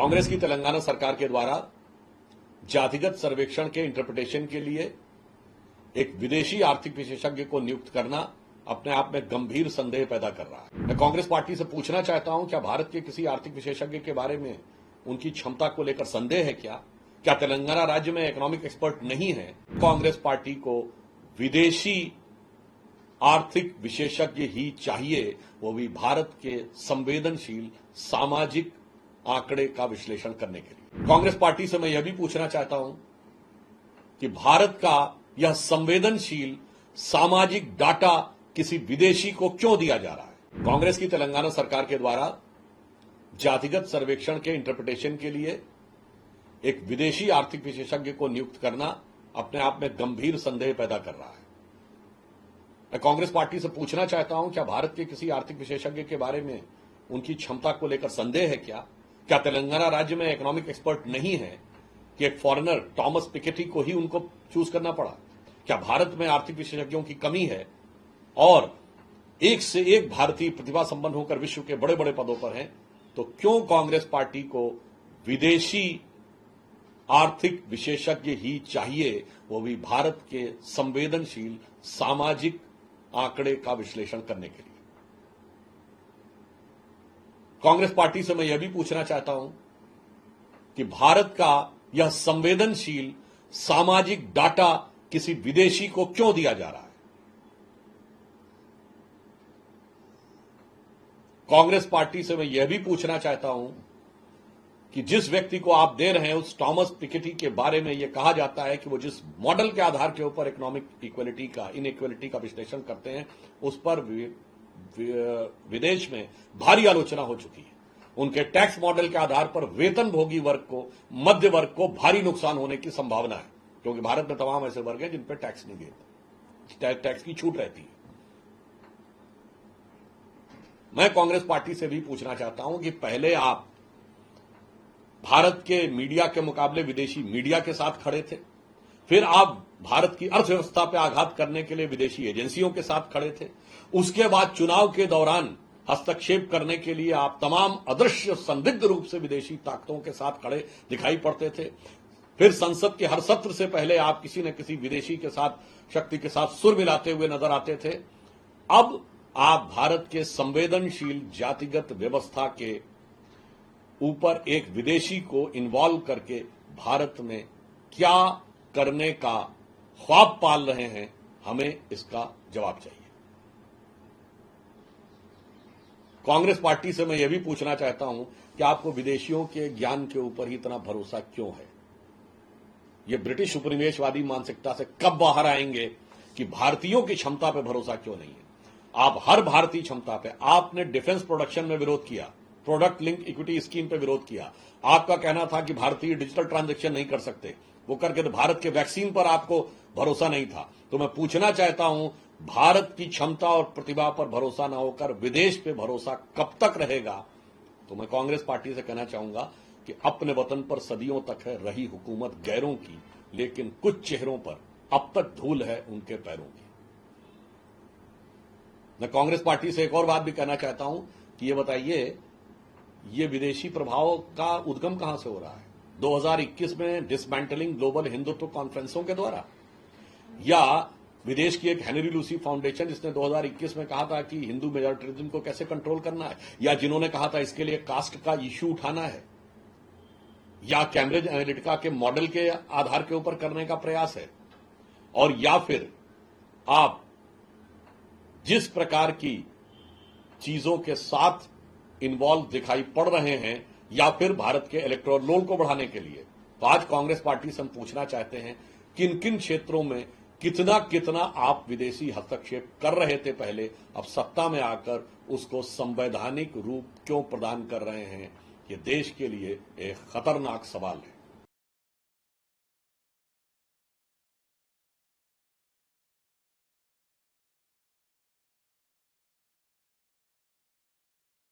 कांग्रेस की तेलंगाना सरकार के द्वारा जातिगत सर्वेक्षण के इंटरप्रिटेशन के लिए एक विदेशी आर्थिक विशेषज्ञ को नियुक्त करना अपने आप में गंभीर संदेह पैदा कर रहा है। मैं कांग्रेस पार्टी से पूछना चाहता हूं, क्या भारत के किसी आर्थिक विशेषज्ञ के बारे में उनकी क्षमता को लेकर संदेह है? क्या तेलंगाना राज्य में इकोनॉमिक एक्सपर्ट नहीं है? कांग्रेस पार्टी को विदेशी आर्थिक विशेषज्ञ ही चाहिए, वो भी भारत के संवेदनशील सामाजिक आंकड़े का विश्लेषण करने के लिए। कांग्रेस पार्टी से मैं यह भी पूछना चाहता हूं कि भारत का यह संवेदनशील सामाजिक डाटा किसी विदेशी को क्यों दिया जा रहा है? कांग्रेस की तेलंगाना सरकार के द्वारा जातिगत सर्वेक्षण के इंटरप्रिटेशन के लिए एक विदेशी आर्थिक विशेषज्ञ को नियुक्त करना अपने आप में गंभीर संदेह पैदा कर रहा है। मैं कांग्रेस पार्टी से पूछना चाहता हूं, क्या भारत के किसी आर्थिक विशेषज्ञ के बारे में उनकी क्षमता को लेकर संदेह है? क्या तेलंगाना राज्य में इकोनॉमिक एक्सपर्ट नहीं है कि एक फॉरेनर टॉमस पिकेटी को ही उनको चूज करना पड़ा? क्या भारत में आर्थिक विशेषज्ञों की कमी है और एक से एक भारतीय प्रतिभा संपन्न होकर विश्व के बड़े बड़े पदों पर हैं? तो क्यों कांग्रेस पार्टी को विदेशी आर्थिक विशेषज्ञ ही चाहिए, वो भी भारत के संवेदनशील सामाजिक आंकड़े का विश्लेषण करने के लिए? कांग्रेस पार्टी से मैं यह भी पूछना चाहता हूं कि भारत का यह संवेदनशील सामाजिक डाटा किसी विदेशी को क्यों दिया जा रहा है? कांग्रेस पार्टी से मैं यह भी पूछना चाहता हूं कि जिस व्यक्ति को आप दे रहे हैं, उस टॉमस पिकेटी के बारे में यह कहा जाता है कि वो जिस मॉडल के आधार के ऊपर इकोनॉमिक इनइक्वालिटी का विश्लेषण करते हैं, उस पर विदेश में भारी आलोचना हो चुकी है। उनके टैक्स मॉडल के आधार पर वेतनभोगी वर्ग को, मध्य वर्ग को भारी नुकसान होने की संभावना है, क्योंकि भारत में तमाम ऐसे वर्ग हैं जिन पर टैक्स नहीं देते, टैक्स की छूट रहती है। मैं कांग्रेस पार्टी से भी पूछना चाहता हूं कि पहले आप भारत के मीडिया के मुकाबले विदेशी मीडिया के साथ खड़े थे, फिर आप भारत की अर्थव्यवस्था पर आघात करने के लिए विदेशी एजेंसियों के साथ खड़े थे, उसके बाद चुनाव के दौरान हस्तक्षेप करने के लिए आप तमाम अदृश्य संदिग्ध रूप से विदेशी ताकतों के साथ खड़े दिखाई पड़ते थे, फिर संसद के हर सत्र से पहले आप किसी न किसी विदेशी के साथ, शक्ति के साथ सुर मिलाते हुए नजर आते थे। अब आप भारत के संवेदनशील जातिगत व्यवस्था के ऊपर एक विदेशी को इन्वॉल्व करके भारत में क्या करने का ख्वाब पाल रहे हैं, हमें इसका जवाब चाहिए। कांग्रेस पार्टी से मैं यह भी पूछना चाहता हूं कि आपको विदेशियों के ज्ञान के ऊपर ही इतना भरोसा क्यों है? ये ब्रिटिश उपनिवेशवादी मानसिकता से कब बाहर आएंगे कि भारतीयों की क्षमता पर भरोसा क्यों नहीं है? आप हर भारतीय क्षमता पे, आपने डिफेंस प्रोडक्शन में विरोध किया, प्रोडक्ट लिंक इक्विटी स्कीम पे विरोध किया, आपका कहना था कि भारतीय डिजिटल ट्रांजैक्शन नहीं कर सकते, वो करके तो भारत के वैक्सीन पर आपको भरोसा नहीं था। तो मैं पूछना चाहता हूं, भारत की क्षमता और प्रतिभा पर भरोसा न होकर विदेश पे भरोसा कब तक रहेगा? तो मैं कांग्रेस पार्टी से कहना चाहूंगा कि अपने वतन पर सदियों तक है रही हुकूमत गैरों की, लेकिन कुछ चेहरों पर अब तक धूल है उनके पैरों की। मैं कांग्रेस पार्टी से एक और बात भी कहना चाहता हूं कि ये बताइए, ये विदेशी प्रभाव का उद्गम कहां से हो रहा है? 2021 में डिसमेंटलिंग ग्लोबल हिंदुत्व कॉन्फ्रेंसों के द्वारा, या विदेश की एक हेनरी लूसी फाउंडेशन जिसने 2021 में कहा था कि हिंदू मेजॉरिटिज्म को कैसे कंट्रोल करना है, या जिन्होंने कहा था इसके लिए कास्ट का इश्यू उठाना है, या कैम्ब्रिज एनालिटिका के मॉडल के आधार के ऊपर करने का प्रयास है, और या फिर आप जिस प्रकार की चीजों के साथ इन्वॉल्व दिखाई पड़ रहे हैं, या फिर भारत के इलेक्टोरल रोल को बढ़ाने के लिए, तो आज कांग्रेस पार्टी से हम पूछना चाहते हैं किन किन क्षेत्रों में कितना कितना आप विदेशी हस्तक्षेप कर रहे थे पहले, अब सत्ता में आकर उसको संवैधानिक रूप क्यों प्रदान कर रहे हैं? ये देश के लिए एक खतरनाक सवाल है।